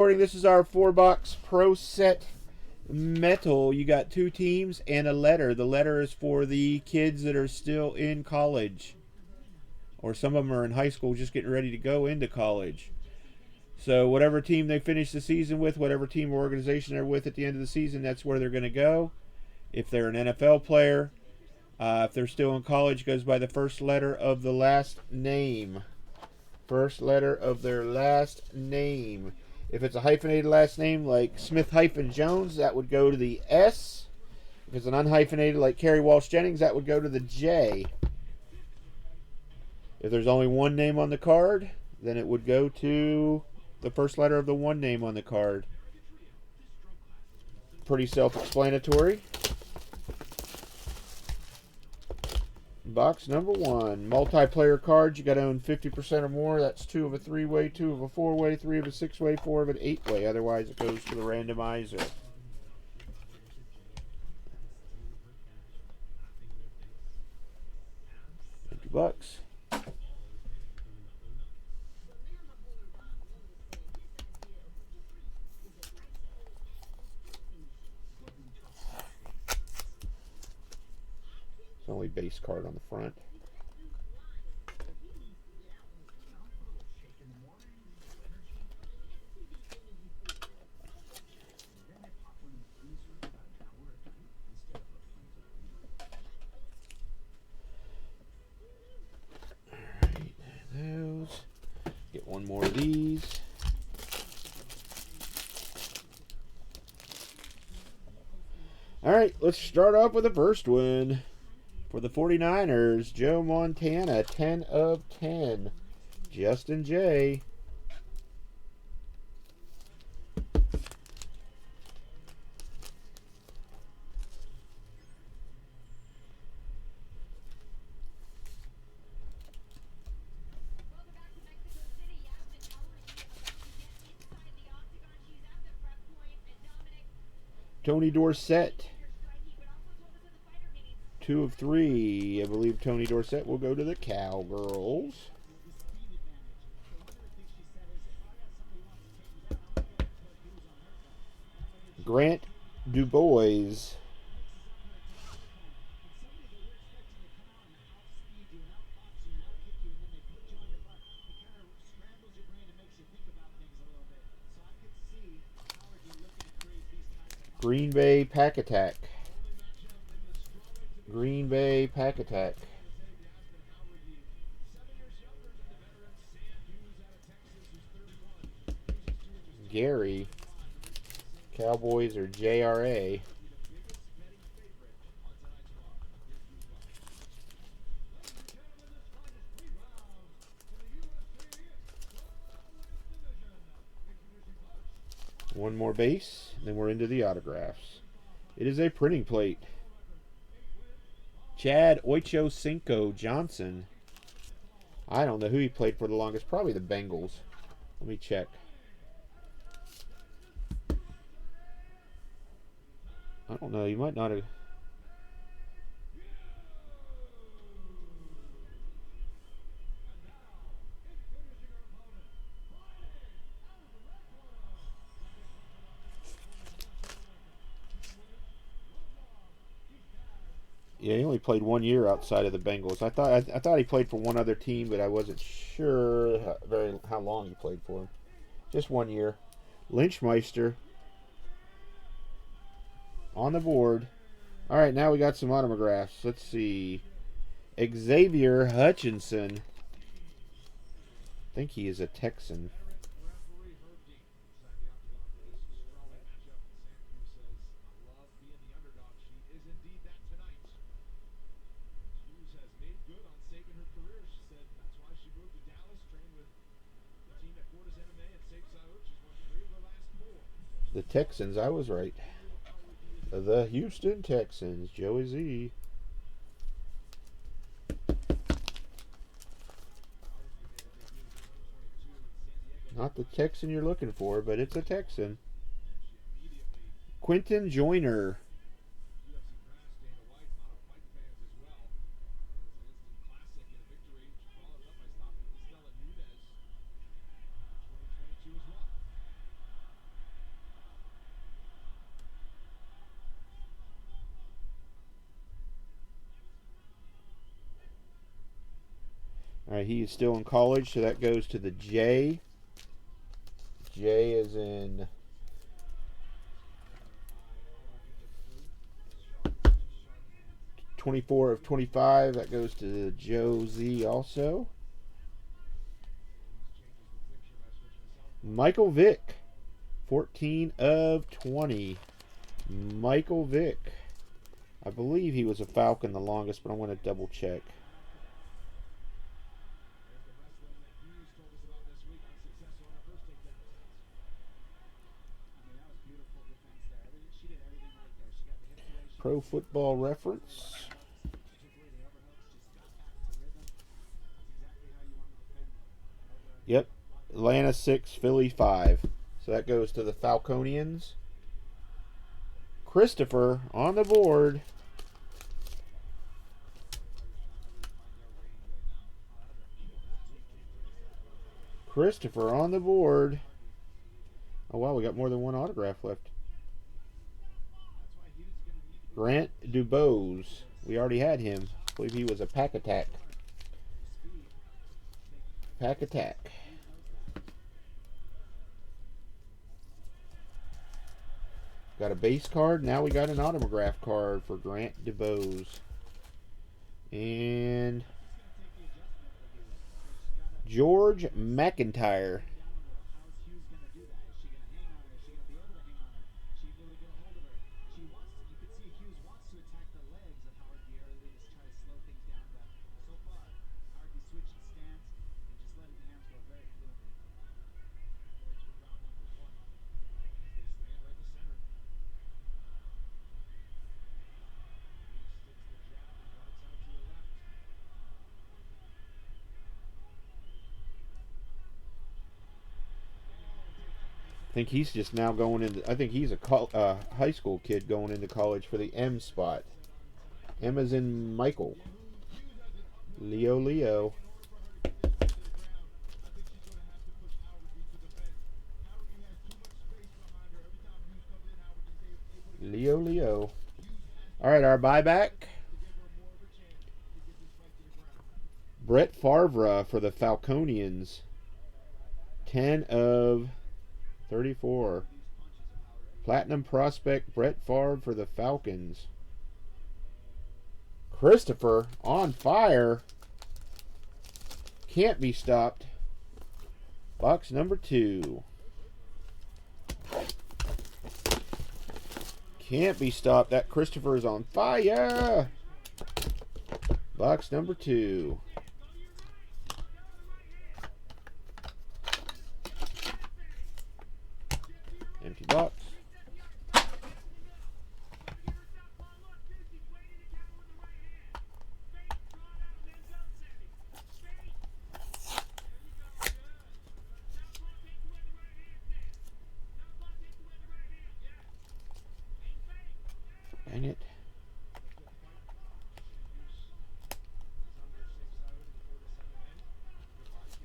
This is our 4-box Pro Set Metal. You got 2 teams and a letter. The letter is for the kids that are still in college, or some of them are in high school just getting ready to go into college. So whatever team they finish the season with, whatever team or organization they're with at the end of the season, that's where they're going to go. If they're an NFL player, if they're still in college, goes by the first letter of the last name. First letter of their last name. If it's a hyphenated last name like Smith-Jones, that would go to the S. If it's an unhyphenated like Kerry Walsh Jennings, that would go to the J. If there's only one name on the card, then it would go to the first letter of the one name on the card. Pretty self-explanatory. Box number 1. Multiplayer cards. You got to own 50% or more. That's 2 of a 3-way, 2 of a 4-way, 3 of a 6-way, 4 of an 8-way. Otherwise, it goes to the randomizer. $50. It's only base card on the front. Alright, those. Get one more of these. Alright, let's start off with the first one. For the 49ers, Joe Montana, 10 of 10. Justin J. Tony Dorsett, 2 of 3. I believe Tony Dorsett will go to the Cowgirls. Grant DuBois, Green Bay Pack Attack. Green Bay Pack Attack. Gary, Cowboys or JRA. One more base, then we're into the autographs. It is a printing plate. Chad Ochocinco Johnson. I don't know who he played for the longest. Probably the Bengals. Let me check. I don't know. You might not have. Yeah, he only played 1 year outside of the Bengals. I thought he played for one other team, but I wasn't sure how long he played for. Just 1 year. Lynchmeister on the board. All right, now we got some autographs. Let's see. Xavier Hutchinson. I think he is a Texan. The Texans, I was right. The Houston Texans, Joey Z. Not the Texan you're looking for, but it's a Texan. Quentin Joyner. All right, he is still in college, so that goes to the J. J is in 24 of 25. That goes to Joe Z also. Michael Vick, 14 of 20. Michael Vick. I believe he was a Falcon the longest, but I want to double check. Pro Football Reference. Yep. Atlanta 6, Philly 5. So that goes to the Falconians. Christopher on the board. Christopher on the board. Oh, wow, we got more than one autograph left. Grant DuBose. We already had him. I believe he was a Pack Attack. Pack Attack. Got a base card. Now we got an autograph card for Grant DuBose. And George McIntyre. I think he's just now going into. I think he's a high school kid going into college for the M spot. M as in Michael. Leo. Leo. All right, our buyback. Brett Favre for the Falconians. 10 of 34. Platinum prospect Brett Favre for the Falcons. Christopher on fire. Can't be stopped. Box number 2. Can't be stopped. That Christopher is on fire. Box number 2. Empty box. Dang it.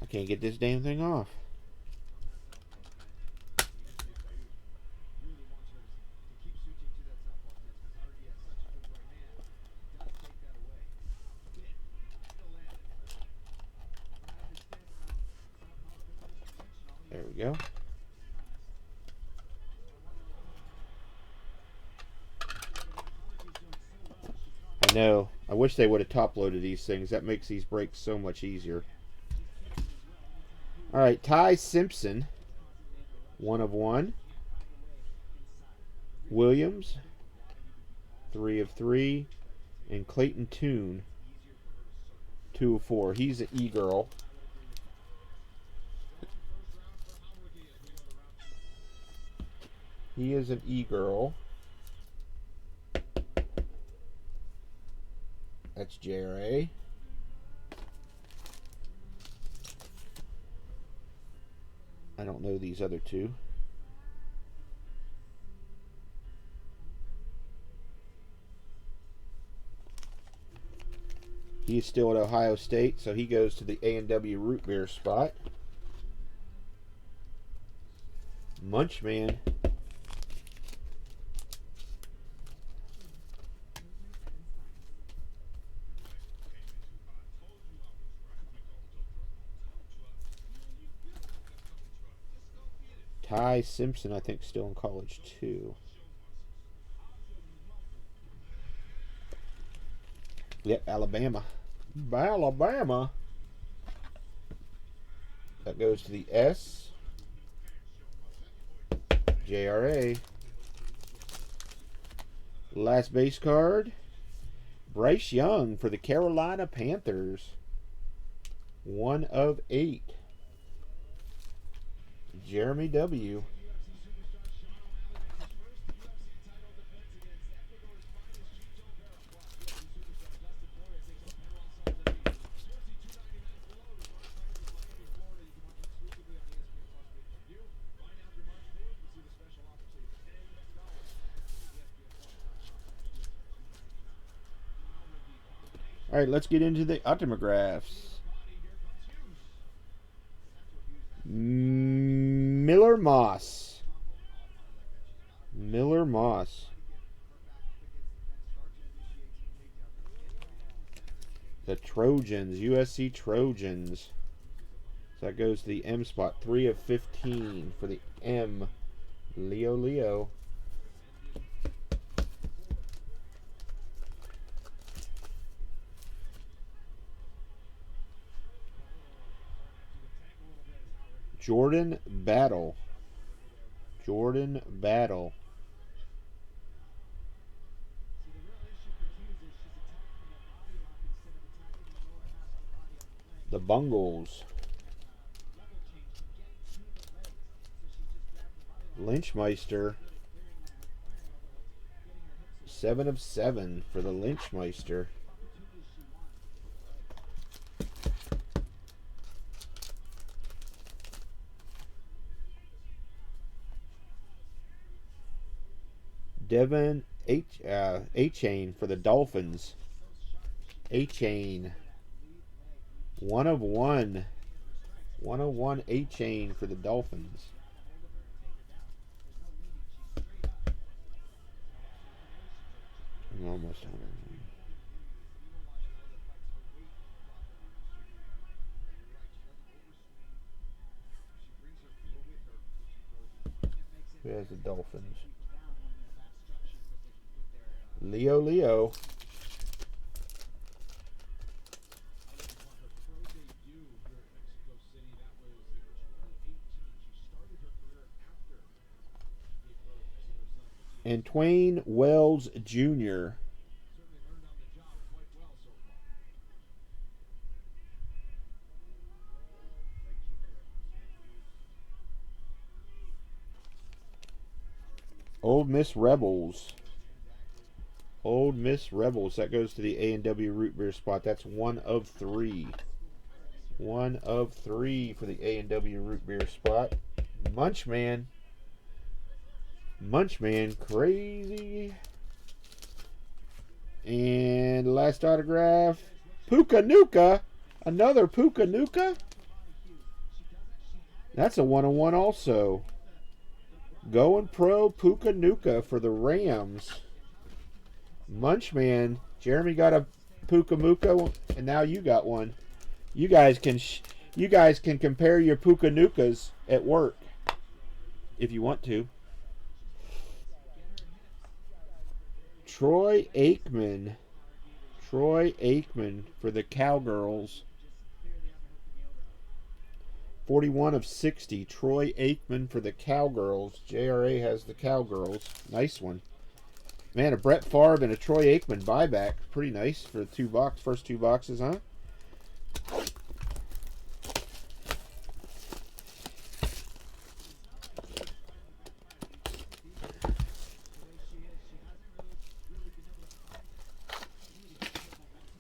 I can't get this damn thing off. There we go. I know. I wish they would have top loaded these things. That makes these breaks so much easier. All right, Ty Simpson, 1 of 1. Williams, 3 of 3. And Clayton Tune, 2 of 4. He's an E-girl. He is an E-girl. That's JRA. I don't know these other two. He's still at Ohio State, so he goes to the A&W Root Beer spot. Munchman. Ty Simpson, I think, still in college, too. Yep, Alabama. Alabama. That goes to the S. JRA. Last base card. Bryce Young for the Carolina Panthers. 1/8. Jeremy W. All right, let's get into the autographs. Miller Moss. Miller Moss. The Trojans, USC Trojans. So that goes to the M spot. 3/15 for the M. Leo. Jordan Battle. The Bungles. Lynchmeister. 7/7 for the Lynchmeister. Devin A-Chain for the Dolphins. A-Chain. 1/1. 1/1 A-Chain for the Dolphins. I'm almost 100. Who has the Dolphins? Leo. And Twain Wells Jr. Old Miss Rebels. That goes to the A&W Root Beer spot. That's 1/3. 1/3 for the A&W Root Beer spot. Munchman, crazy. And last autograph, Puka Nuka. Another Puka Nuka. That's a 1/1 also. Going pro Puka Nuka for the Rams. Munchman, Jeremy got a Puka Nuka, and now you got one. You guys can compare your Puka Nukas at work if you want to. Troy Aikman for the Cowgirls. 41/60. Troy Aikman for the Cowgirls. JRA has the Cowgirls. Nice one. Man, a Brett Favre and a Troy Aikman buyback. Pretty nice for the first two boxes, huh?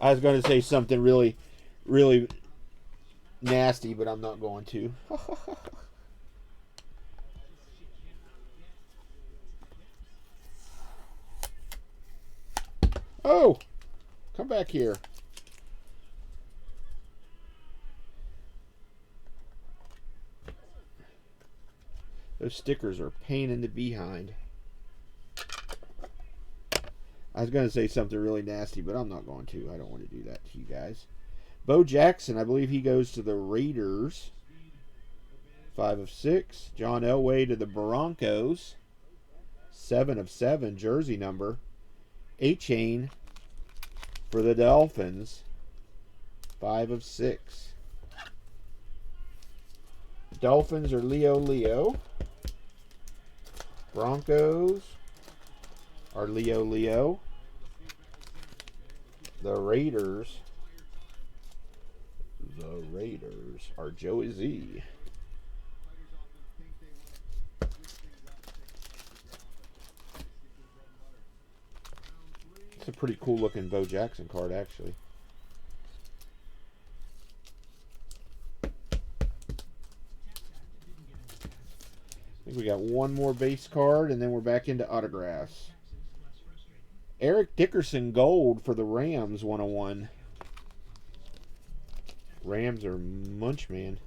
I was going to say something really, really nasty, but I'm not going to. Oh, come back here. Those stickers are a pain in the behind. I was going to say something really nasty, but I'm not going to. I don't want to do that to you guys. Bo Jackson, I believe he goes to the Raiders. 5 of 6. John Elway to the Broncos. 7 of 7, jersey number. A-Chain for the Dolphins. 5 of 6. Dolphins are Leo. Broncos are Leo. The Raiders are Joey Z. It's a pretty cool looking Bo Jackson card, actually. I think we got one more base card, and then we're back into autographs. Eric Dickerson gold for the Rams, 101. Rams are munch, man.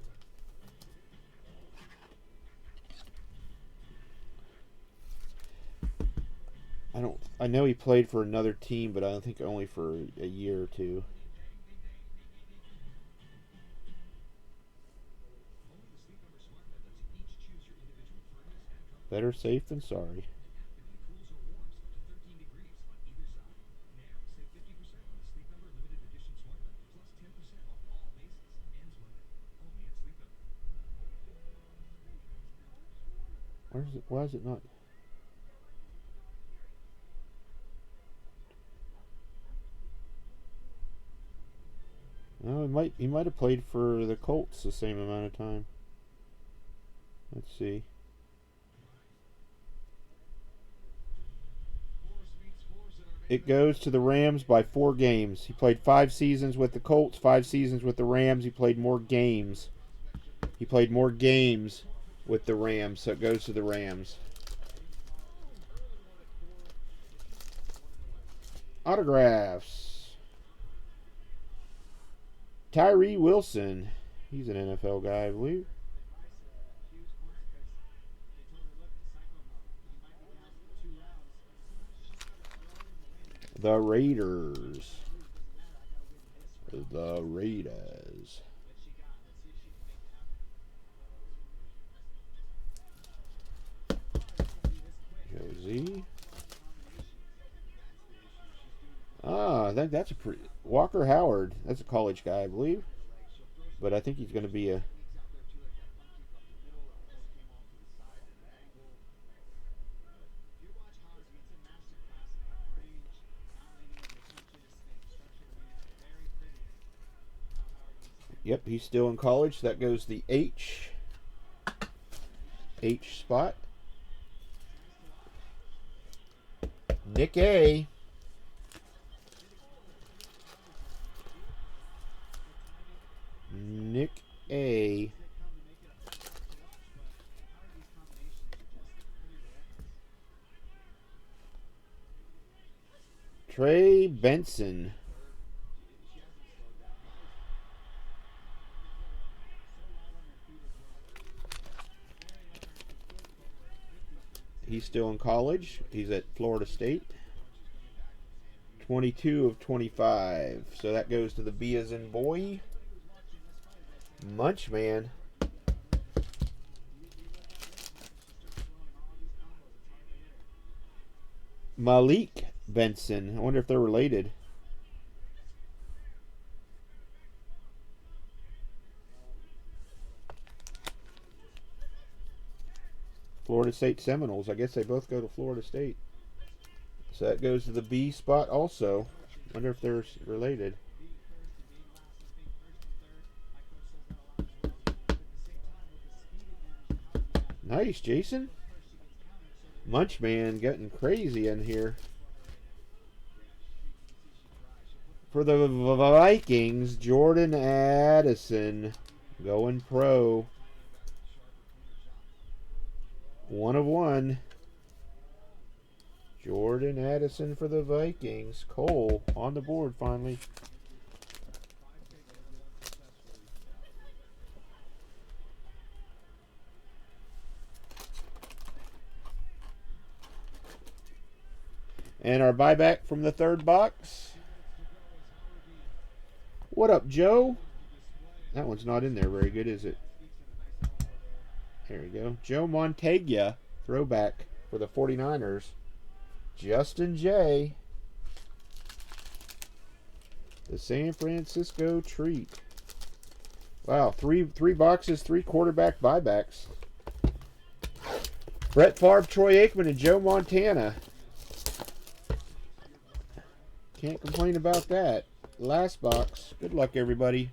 I know he played for another team, but I don't think only for a year or two. Better safe than sorry. Why is it not? No, he might have played for the Colts the same amount of time. Let's see. It goes to the Rams by 4 games. He played 5 seasons with the Colts, 5 seasons with the Rams. He played more games. With the Rams, so it goes to the Rams. Autographs. Tyree Wilson. He's an NFL guy, I believe. The Raiders. Josie. I think that's a pretty... Walker Howard. That's a college guy, I believe. But I think he's going to be a... Yep, he's still in college. That goes the H spot. Nick A. Trey Benson. He's still in college. He's at Florida State. 22 of 25. So that goes to the B as in boy. Munch man. Malik Benson. I wonder if they're related. Florida State Seminoles. I guess they both go to Florida State. So that goes to the B spot also. Wonder if they're related. Nice, Jason. Munchman getting crazy in here. For the Vikings, Jordan Addison going pro. 1 of 1. Jordan Addison for the Vikings. Cole on the board finally. And our buyback from the third box. What up, Joe? That one's not in there very good, is it? There we go. Joe Montana, throwback for the 49ers. Justin J. The San Francisco Treat. Wow, three boxes, 3 quarterback buybacks. Brett Favre, Troy Aikman, and Joe Montana. Can't complain about that. Last box. Good luck, everybody.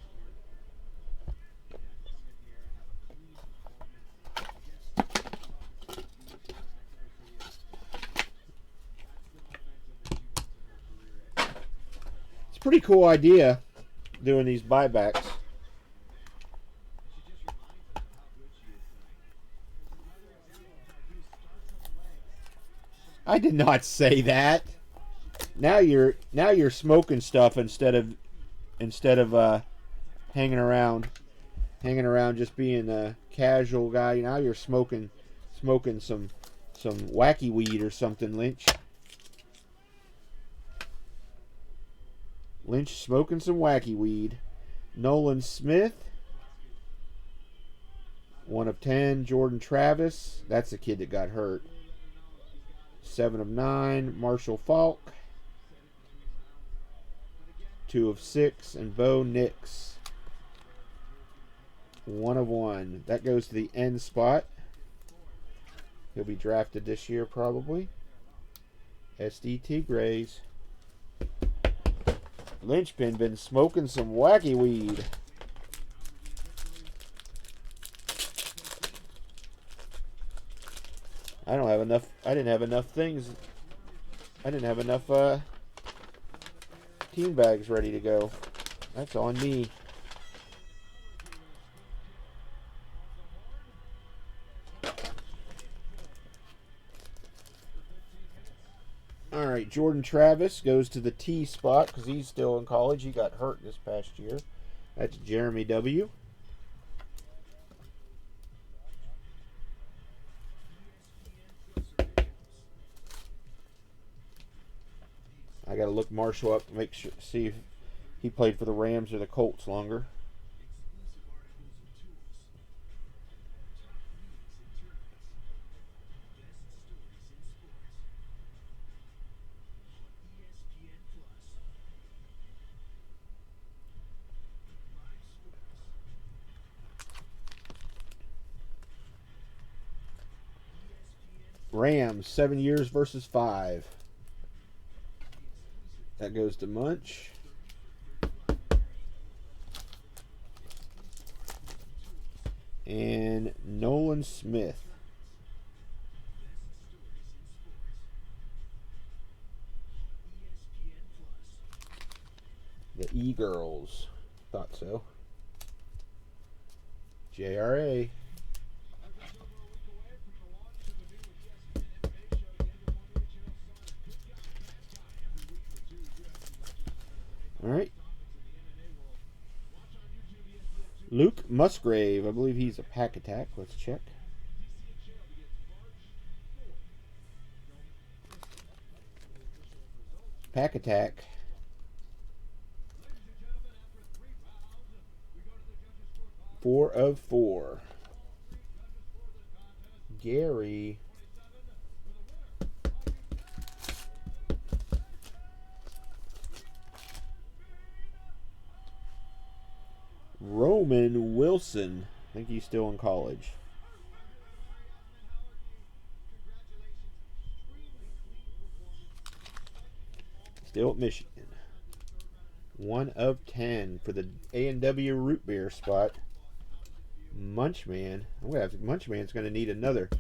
It's a pretty cool idea doing these buybacks. I did not say that. Now you're smoking stuff instead of hanging around just being a casual guy. Now you're smoking some wacky weed or something, Lynch. Lynch smoking some wacky weed. Nolan Smith, 1/10. Jordan Travis, that's the kid that got hurt. 7/9. Marshall Faulk, 2/6. And Bo Nix, 1/1. That goes to the end spot. He'll be drafted this year probably. SD Tigres. Lynchpin been smoking some wacky weed. I don't have enough. I didn't have enough things. I didn't have enough team bags ready to go. That's on me. All right, Jordan Travis goes to the T spot because he's still in college. He got hurt this past year. That's Jeremy W. I got to look Marshall up to make sure, see if he played for the Rams or the Colts longer. Rams, 7 years versus 5. That goes to Munch. And Nolan Smith. The E-Girls. Thought so. JRA. All right. Luke Musgrave. I believe he's a pack attack. Let's check. Pack attack. Four of 4. Gary. Roman Wilson. I think he's still in college. Still at Michigan. 1/10 for the A&W root beer spot. Munchman. Munchman's going to need another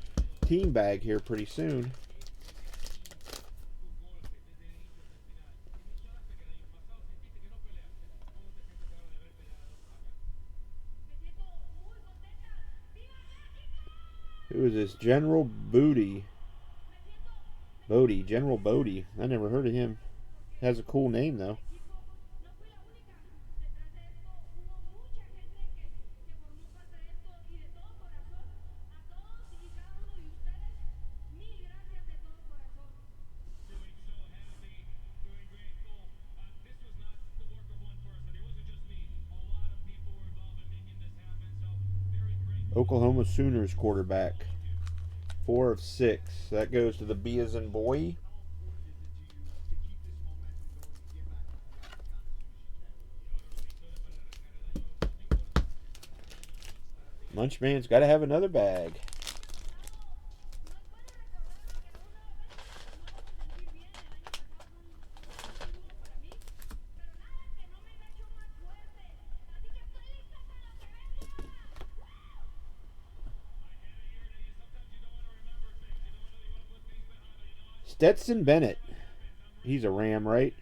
team bag here pretty soon. Who is this? General Bodie. General Bodie. I never heard of him. Has a cool name though. Oklahoma Sooners quarterback. 4 of 6. That goes to the B as in boy. Munchman's got to have another bag. Stetson Bennett. He's a Ram, right?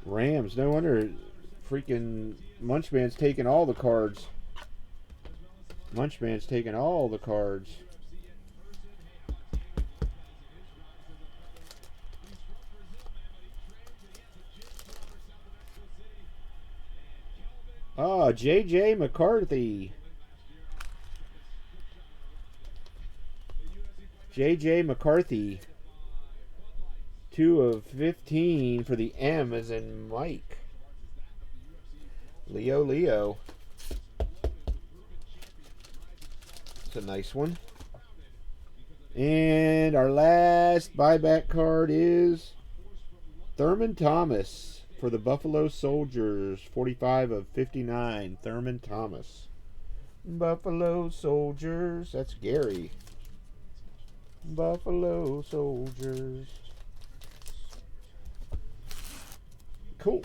Rams. No wonder freaking Munchman's taking all the cards. Munchman's taking all the cards. Oh, J.J. McCarthy. J.J. McCarthy. 2 of 15 for the M as in Mike. Leo. It's a nice one. And our last buyback card is Thurman Thomas for the Buffalo Soldiers. 45 of 59. Thurman Thomas. Buffalo Soldiers. That's Gary. Buffalo Soldiers. Cool.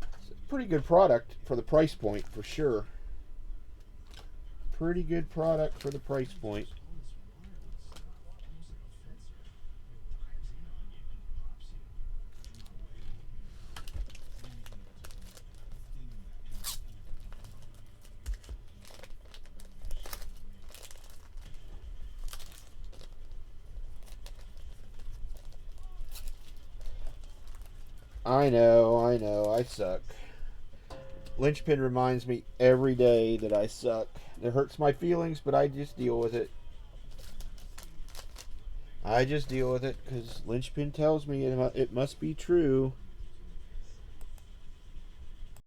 It's a pretty good product for the price point, for sure. Pretty good product for the price point. I know, I suck. Linchpin reminds me every day that I suck. It hurts my feelings, but I just deal with it. I just deal with it because Linchpin tells me it must be true.